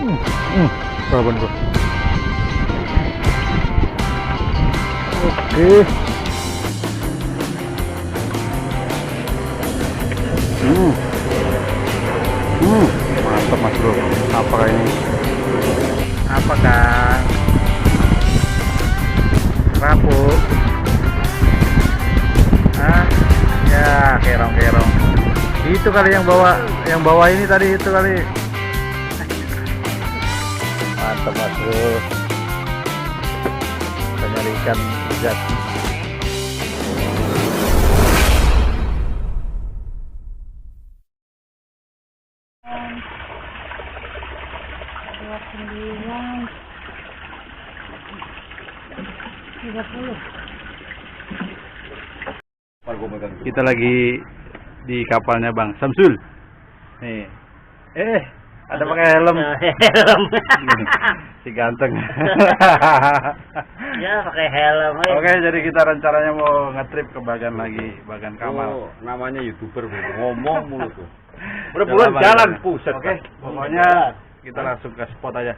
Bro. Oke. Mantap Mas Bro. Apakah ini? Apakah rapu? Ah, ya kerong-kerong. Itu kali yang bawa ini tadi itu kali. Mantap Mas Bro. Kita nyari ikan zat. Kita lagi di kapalnya Bang Samsul. Nih. Ada pakai helm. Helm. Si ganteng. Ya, pakai helm. Oke, jadi kita rencananya mau ngetrip ke Bagan lagi, Bagan Kamal. Oh, namanya YouTuber ngomong mulu tuh. Berbulan jalan pusat. Oke, pokoknya kita langsung ke spot aja.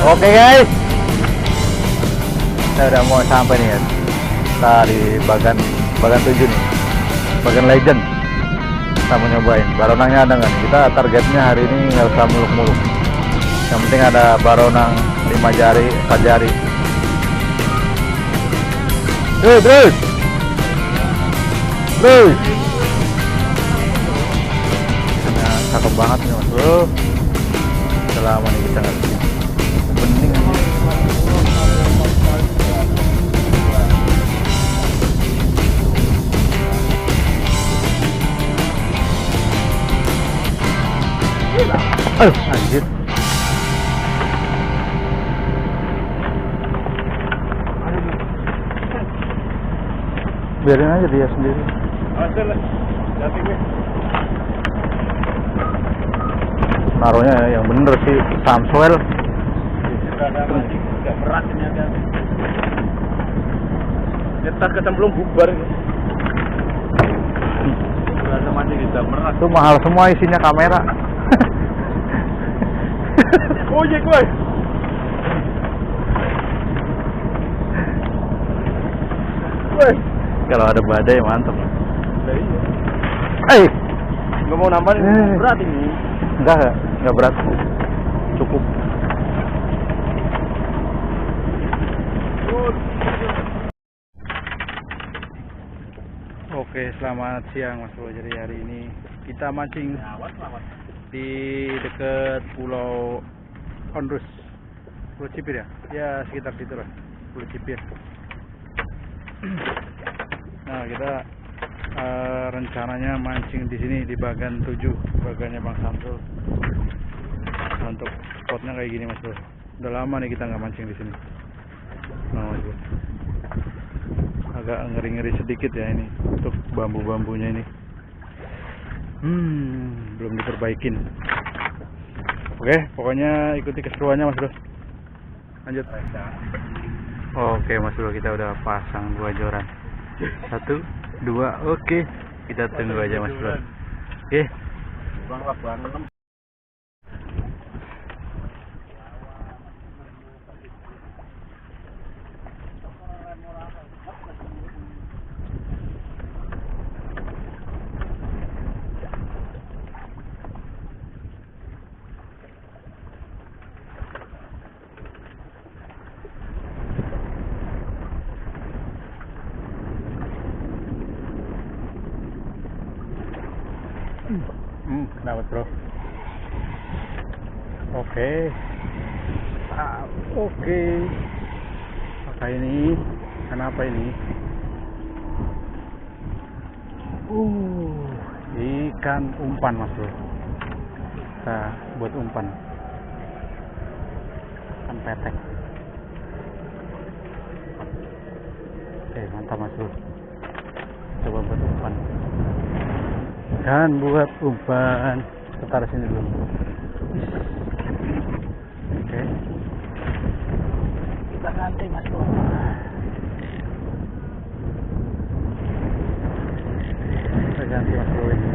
Oke guys, kita udah mau sampai nih ya. Kita di Bagan 7 nih, Bagan Legend. Kita mau nyobain baronangnya ada nggak nih? Kita targetnya hari ini nggak usah muluk-muluk. Yang penting ada baronang 5 jari, 4 jari. Terus. Ikannya cakep banget nih Mas Bro. Selama nih kita nggak bening aja. Anjir. Biarin aja dia sendiri. Naruhnya yang bener sih Samswell. Udah berat ini ada. Nyetak kecemplung bubar. Ada mancing kita berat. Itu mahal semua isinya kamera. Oh iya gue. Kalau ada badai mantap. Nggak mau nambahin berat ini. Enggak berat. Cukup. Oke, selamat siang Mas Bro. Jadi hari ini kita mancing di dekat Pulau Ondrus, Pulau Cipir ya? Ya sekitar situ lah, Pulau Cipir. Nah kita rencananya mancing di sini di Bagan 7, bagannya Bang Samsul. Nah, untuk spotnya kayak gini Mas Bro. Udah lama nih kita nggak mancing di sini. Nah, Mas Bro. Agak ngeri-ngeri sedikit ya ini untuk bambu-bambunya ini. Belum diperbaikin. Oke, pokoknya ikuti keseruannya Mas Bro. Lanjut. Oke Mas Bro, kita udah pasang 2 joran. 1, 2, oke. Kita tunggu aja Mas Bro. Oke. Kenapa Bro? Oke. Oke. Apa ini? Kenapa ini? Ikan umpan mas bro. Kita buat umpan. Ikan petek. Oke, mantap mas bro. Coba buat umpan. Dan buat umpan. Kita taruh sini dulu. Oke. Kita ganti mas bro. Kita ganti mas bro ini.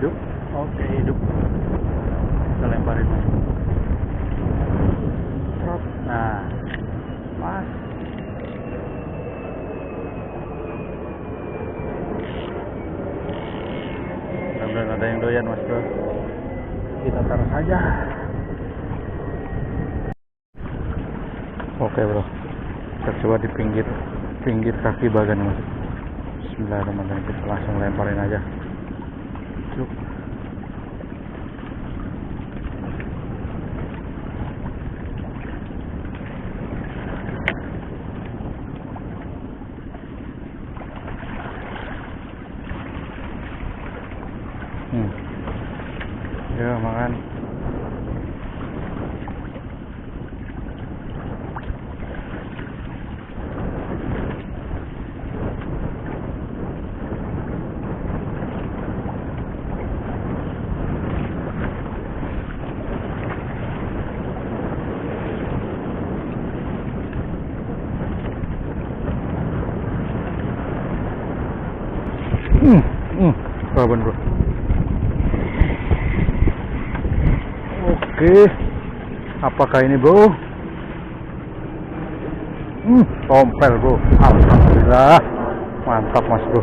Hidup. Oke, hidup. Kita lemparin mas. Trot. Nah, mas. Mudah-mudahan ada yang doyan mas bro. Kita taruh saja. Oke bro. Kita coba di pinggir kaki bagan mas. Bismillahirrahmanirrahim. Kita langsung lemparin aja. Cuk. Ya makan. Kawan bro. Oke. Apakah ini bro? Tompel bro. Alhamdulillah. Mantap mas bro.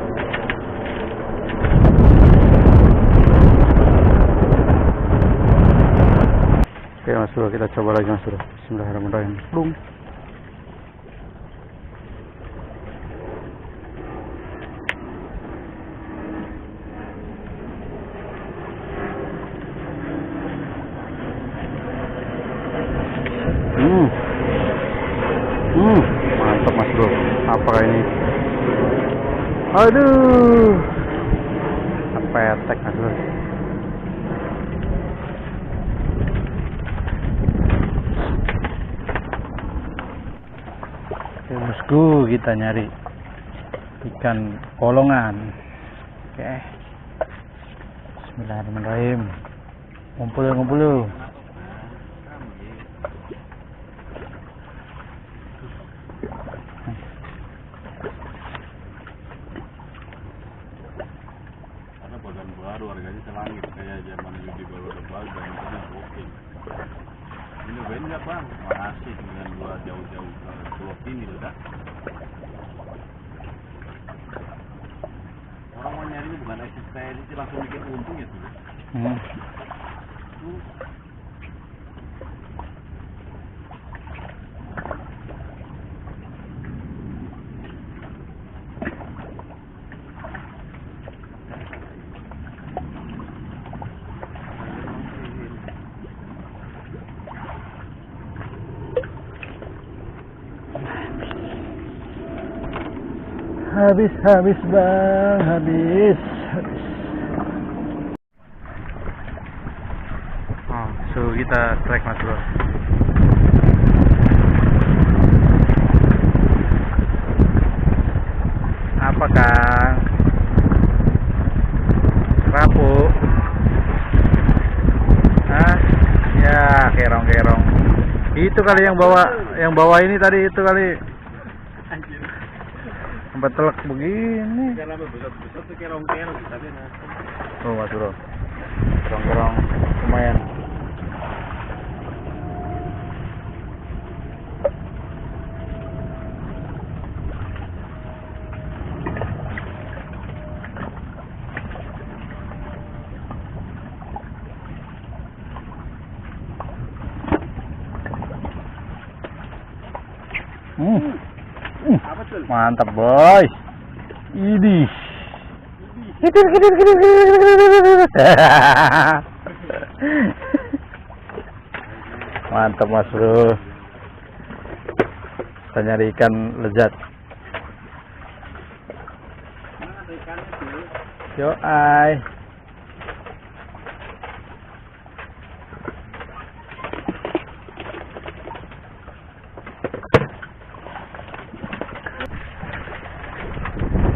Oke mas bro, kita coba lagi mas bro. Bismillahirrahmanirrahim. Plung. Mantap mas bro. Apakah ini? Aduh, petek mas bro. Oke bosku, kita nyari ikan kolongan. Oke. Bismillahirrahmanirrahim. Ngumpul. Bagan baru harganya selangit kayak zaman Yudi baru lebar dan itu booking. Ini banyak bang, masih dengan gua jauh-jauh ke Pulau Sini udah. Orang mau nyari ini bukan eksistensi langsung bikin untung ya tuh. Habis bang, habis. So kita trek mas bro. Kang. Rapu. Hah? Ya, kerong-kerong. Itu kali yang bawa ini tadi itu kali. Anjir. Sampai telak begini. Jangan lama besar-besar tuh kerong-kerong tapi Oh, Mas Bro. Kerong-kerong lumayan. apa tuh? Mantap, boy. Idih. Mantap, Mas Bro. Kita nyari ikan lezat. Yo, ai.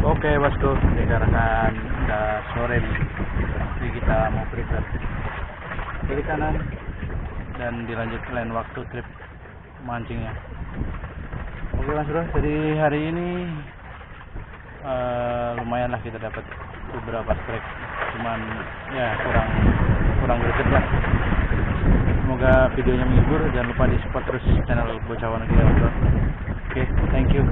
Oke, bosku, dikarenakan udah sore nih, jadi kita mau prepare kiri kanan dan dilanjut lain waktu trip mancingnya. Oke, Mas Bro, jadi hari ini lumayan lah kita dapat beberapa strike, cuman ya kurang greget lah. Semoga videonya menghibur, jangan lupa di support terus channel Bocah Wonogiri, Bro. Oke, thank you.